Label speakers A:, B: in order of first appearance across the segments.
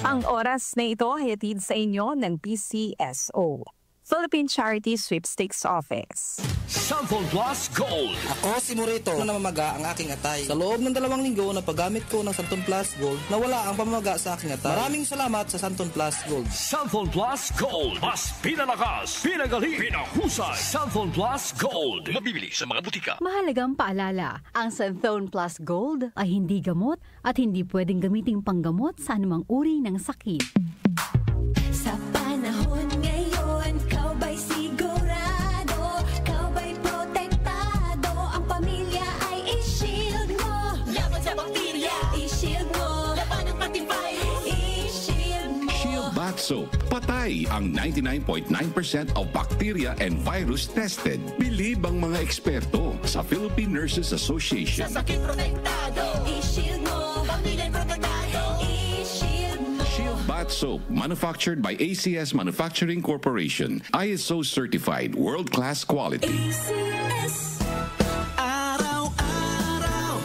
A: Ang oras na ito ay hatid sa inyo ng PCSO, Philippine Charity Sweepstakes Office.
B: Sample Plus Gold.
C: Ako si Morito na namamaga ang aking atay. Sa loob ng 2 linggo na paggamit ko ng Santon Plus Gold, nawala ang pamamaga sa aking atay. Maraming salamat sa Santon Plus Gold.
B: Sample Plus Gold. Mas pinalakas, pinagaling, pinahusay. Sample Plus Gold. Mabibili sa mga butika.
D: Mahalagang paalala, ang Santon Plus Gold ay hindi gamot at hindi pwedeng gamiting panggamot sa anumang uri ng sakit.
E: Sa panahon ngayon, kau ba'y sigurado? Kau ba'y protektado? Ang pamilya ay i-shield mo. Laban sa bakterya, i-shield mo. Laban ng antivirus, i-shield mo.
F: Shield Bath Soap. Patay ang 99.9% of bacteria and virus tested. Believe ang mga eksperto sa Philippine Nurses Association.
E: Sa sakit protektado, i-shield mo. Pamilya protektado, i-shield mo.
F: Shield Bath Soap, manufactured by ACS Manufacturing Corporation. ISO certified, world-class quality.
E: ACS.
G: Araw-araw,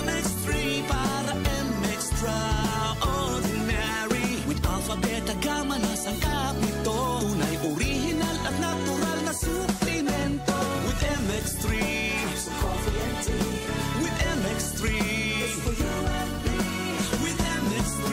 G: MX3 para MX-Traordinary. With alpha, beta, gamma na sangkap nito. Tunay, original at natural na suplemento. With MX3, so coffee and tea. With MX3, it's for you and me. With MX3,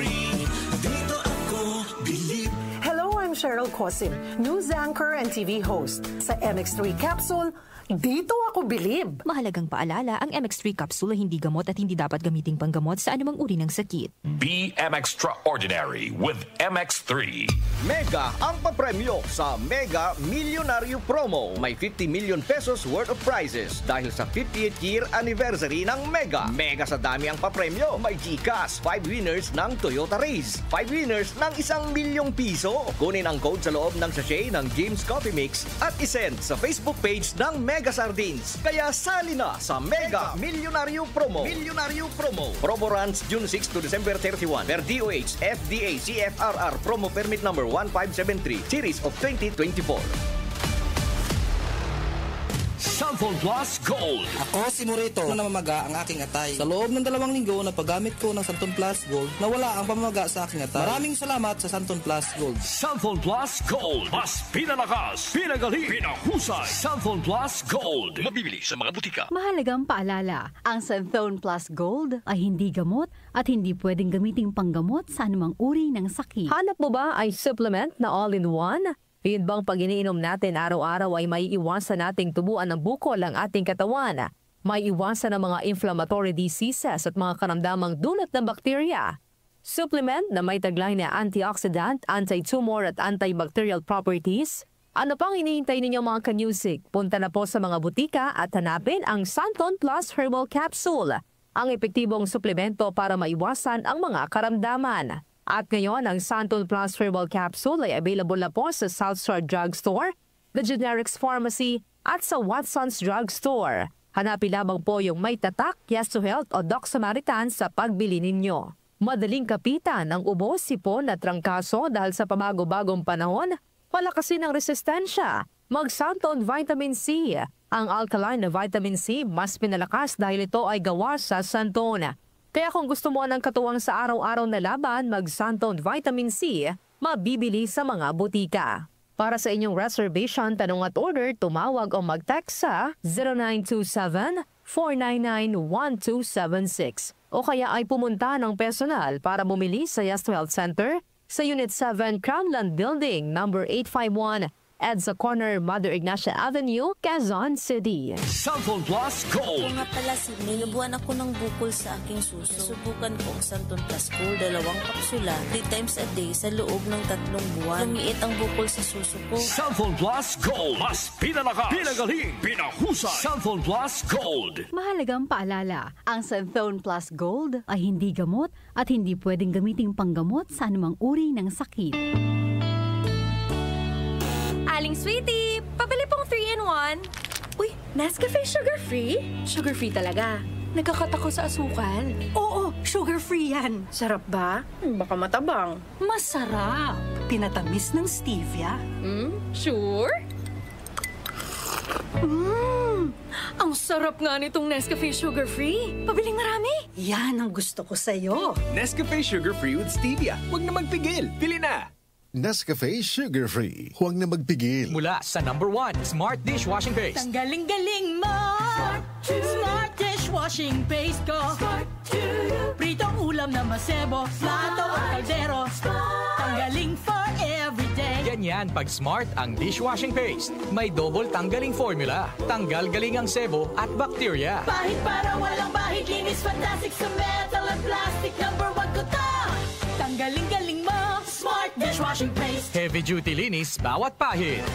G: dito ako believe.
H: Hello, I'm Cheryl Cosim, news anchor and TV host. Sa MX3 Capsule, dito ako bilib.
I: Mahalagang paalala, ang MX3 capsule ay hindi gamot at hindi dapat gamiting panggamot sa anumang uri ng sakit.
B: Be Extraordinary with MX3.
J: Mega ang papremyo sa Mega Millionario Promo. May 50 million pesos worth of prizes dahil sa 58th year anniversary ng Mega. Mega sa dami ang papremyo. May GCash, 5 winners ng Toyota Race, 5 winners ng 1 milyong piso. Kunin ang code sa loob ng sachet ng James Coffee Mix at isend sa Facebook page ng Mega Sardines. Kaya sali na sa Mega Millionario Promo. Millionario Promo. Promo runs June 6 to December 31. Per DOH, FDA, CFRR Promo Permit Number 1573, Series of 2024.
B: Sample Plus Gold.
C: Ako si Morito na namamaga ang aking atay. Sa loob ng 2 linggo na paggamit ko ng Santon Plus Gold, nawala ang pamamaga sa aking atay. Maraming salamat sa Santon Plus Gold.
B: Sample Plus Gold. Mas pinalakas, pinagaling, pinahusay. Sample Plus Gold. Mabibili sa mga butika.
D: Mahalagang paalala, ang Santon Plus Gold ay hindi gamot at hindi pwedeng gamiting panggamot sa anumang uri ng sakit.
A: Hanap mo ba ay supplement na all-in-one? Yun bang pag iniinom natin araw-araw ay may iwasan nating tubuan ng bukol ang ating katawan? May iwasan ng mga inflammatory diseases at mga karamdamang dulot ng bakterya. Supplement na may taglay na antioxidant, anti-tumor at antibacterial properties. Ano pang hinihintay ninyo mga kanyusik? Punta na po sa mga butika at hanapin ang Santon Plus Herbal Capsule, ang epektibong suplemento para maiwasan ang mga karamdaman. At ngayon, ang Santon Plus Herbal Capsule ay available na po sa Southstar Drugstore, The Generics Pharmacy at sa Watson's Drugstore. Hanapin lamang po yung may tatak, Yes to Health o Doc Samaritan sa pagbili ninyo. Madaling kapitan ang ubo, sipon at trangkaso dahil sa pamago-bagong panahon, palakasin ang resistensya. Mag-Santon Vitamin C. Ang alkaline na vitamin C mas pinalakas dahil ito ay gawa sa santon. Kaya kung gusto mo ng katuwang sa araw-araw na laban, mag-Santon Vitamin C, mabibili sa mga butika. Para sa inyong reservation, tanong at order, tumawag o mag-text sa 0927-499-1276 o kaya ay pumunta ng personal para bumili sa Yes Health Center sa Unit 7 Crownland Building, number 851, EDSA Corner, Mother Ignacia Avenue, Quezon City.
B: Sample Plus Gold.
K: Ako nga pala, Sydney, nabuhan ako ng bukol sa aking suso. Subukan ko ang Santon Plus Gold, 2 kapsula, 3 times a day sa loob ng 3 buwan. Lumiit ang bukol sa suso ko.
B: Sample Plus Gold. Mas pinalakas, pinagaling, pinahusay. Sample Plus Gold.
D: Mahalagang paalala, ang Santon Plus Gold ay hindi gamot at hindi pwedeng gamiting panggamot sa anumang uri ng sakit.
L: Aling Sweetie, pabili pong 3-in-1.
M: Uy, Nescafe sugar-free?
L: Sugar-free talaga. Nagkakat ako sa asukal.
M: Oo, sugar-free yan. Sarap ba? Baka matabang.
H: Masarap. Pinatamis ng stevia.
L: Sure?
M: Ang sarap nga nitong Nescafe Sugar Free. Pabiling marami.
H: Yan ang gusto ko sa'yo.
N: Nescafe Sugar Free with Stevia. Huwag na magpigil. Pili na!
O: Nescafe Sugar Free. Huwag na magpigil.
P: Mula sa #1 Smart Dishwashing Paste.
Q: Ang galing-galing mo! Smart Dishwashing Paste ko. Pritong ulam na masebo, plato o kaldero. Tanggaling for everyday.
P: Ganyan pag Smart ang dishwashing paste. May double tanggaling formula. Tanggal galing ang sebo at bacteria.
Q: Bahid para walang bahid, linis fantastic sa metal at plastic. #1 ko to! Tanggaling-galing mo! Smart Dishwashing Paste.
P: Heavy duty linis bawat pahid.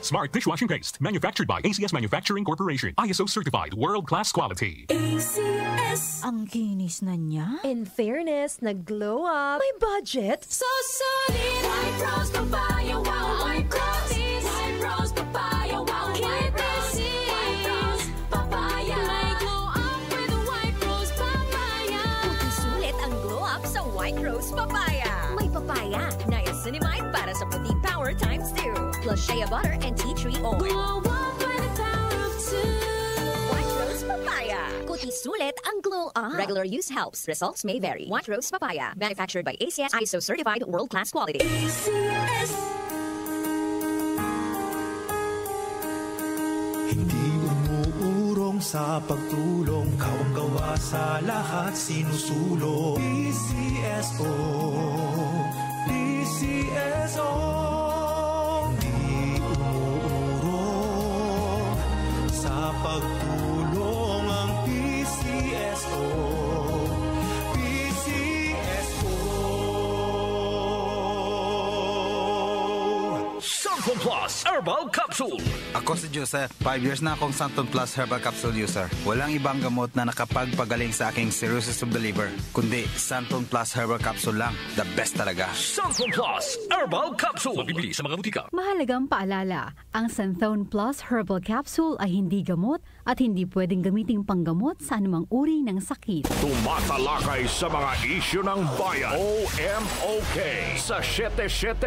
R: Smart Dishwashing Paste, manufactured by ACS Manufacturing Corporation. ISO certified, world-class quality.
Q: ACS.
I: Ang kinis na niya.
L: In fairness, nag-glow up.
I: May budget.
Q: So solid. White Rose Papaya, wow, White Rose. White Rose Papaya, wow, White Rose. White Rose Papaya. May glow up with White Rose Papaya.
S: Puti sulit ang glow up sa White Rose Papaya. May papaya, niacinamide para sa puti power times 2. Plus shea butter and tea tree oil.
Q: Glow up with the power of 2.
S: White Rose Papaya. Puti sulit ang glow up. Regular use helps. Results may vary. White Rose Papaya. Manufactured by ACS ISO certified world-class quality.
Q: ACS.
G: Hindi umuurong sa pagtulong, kawang-gawa sa lahat sinusulong. PCSO, PCSO. Hindi umuurong sa pagtulong ang PCSO.
B: Santon Plus Herbal Capsule.
T: Ako si Joseph. 5 years na akong Santon Plus Herbal Capsule user. Walang ibang gamot na nakapagpagaling sa aking cirrhosis of the liver, kundi Santon Plus Herbal Capsule lang. The best talaga.
B: Santon Plus Herbal Capsule. Mabibili sa mga butika.
D: Mahalagang paalala, ang Santhone Plus Herbal Capsule ay hindi gamot at hindi pwedeng gamiting panggamot sa anumang uri ng sakit.
B: Tumatalakay sa mga isyu ng bayan. OMOK sa 77